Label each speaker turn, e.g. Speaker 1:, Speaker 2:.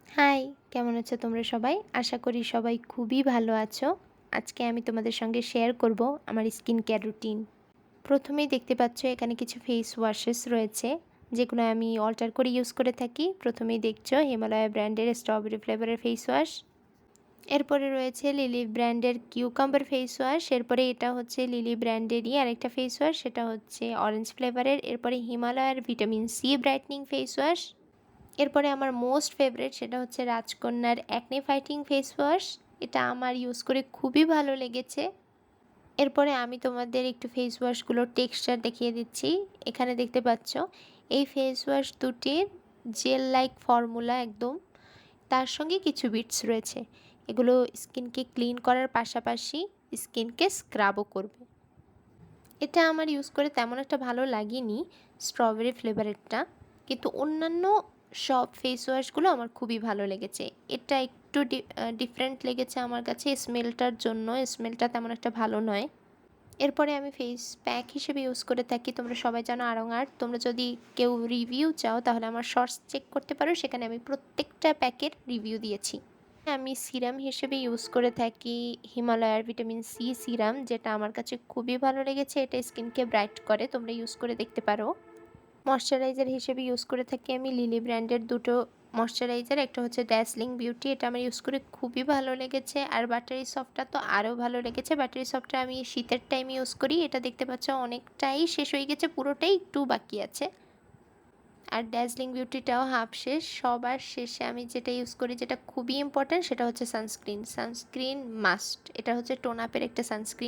Speaker 1: High, কেমন আছো তোমরা সবাই? আশা করি সবাই খুবই ভালো আছো। আজকে আমি তোমাদের সঙ্গে শেয়ার করব আমার স্কিন কেয়ার রুটিন। প্রথমেই দেখতে পাচ্ছ এখানে কিছু ফেস ওয়াশেস রয়েছে, যেগুলো আমি অল্টার করে ইউজ করে থাকি। প্রথমেই দেখছো হিমালয়া ব্র্যান্ডের স্ট্রবেরি ফ্লেভারের ফেস ওয়াশ। এরপরে রয়েছে লিলি ব্র্যান্ডের কিউকাম্বার ফেস ওয়াশ। এরপরে এটা হচ্ছে লিলি ব্র্যান্ডেরই আরেকটা ফেস ওয়াশ, সেটা হচ্ছে অরেঞ্জ ফ্লেভারের। এরপরে হিমালয়ার vitamin C brightening face wash. এরপরে আমার মোস্ট ফেভারিট সেটা হচ্ছে রাজকন্যার অ্যাকনে ফাইটিং ফেস ওয়াশ। এটা আমার ইউজ করে খুবই ভালো লেগেছে। এরপরে আমি তোমাদের একটু ফেস ওয়াশগুলোর টেক্সচার দেখিয়ে দিচ্ছি। এখানে দেখতে পাচ্ছ এই ফেস ওয়াশ দুটির জেল লাইক ফর্মুলা একদম, তার সঙ্গে কিছু বিটস রয়েছে। এগুলো স্কিনকে ক্লিন করার পাশাপাশি স্কিনকে স্ক্রাবও করবে। এটা আমার ইউজ করে তেমন একটা ভালো লাগেনি স্ট্রবেরি ফ্লেভারেরটা, কিন্তু অন্যান্য সব ফেস ওয়াশগুলো আমার খুবই ভালো লেগেছে। এটা একটু ডিফারেন্ট লেগেছে আমার কাছে স্মেলটার জন্য। স্মেলটা তেমন একটা ভালো নয়। এরপরে আমি ফেস প্যাক হিসেবে ইউজ করে থাকি, তোমরা সবাই জানো আড়ং আর্ট। তোমরা যদি কেউ রিভিউ চাও তাহলে আমার শর্টস চেক করতে পারো, সেখানে আমি প্রত্যেকটা প্যাকের রিভিউ দিয়েছি। আমি সিরাম হিসেবে ইউজ করে থাকি হিমালয়ার ভিটামিন সি সিরাম, যেটা আমার কাছে খুবই ভালো লেগেছে। এটা স্কিনকে ব্রাইট করে, তোমরা ইউজ করে দেখতে পারো। ময়শ্চারাইজার হিসেবে ইউজ করে থাকি আমি লিলি ব্র্যান্ডের দুটো ময়শ্চারাইজার। একটা হচ্ছে ড্যাসলিং বিউটি, এটা আমার ইউজ করে খুবই ভালো লেগেছে। আর বাটারি সফটটা তো আরও ভালো লেগেছে। বাটারি সফটটা আমি শীতের টাইম ইউজ করি। এটা দেখতে পাচ্ছ অনেকটাই শেষ হয়ে গেছে, পুরোটাই একটু বাকি আছে। আর ড্যাজলিং বিউটিটাও হাফ শেষ। সবার শেষে আমি যেটা ইউজ করি, যেটা খুবই ইম্পর্ট্যান্ট, সেটা হচ্ছে সানস্ক্রিন। Sunscreen must. এটা হচ্ছে টোন আপের একটা সানস্ক্রিন।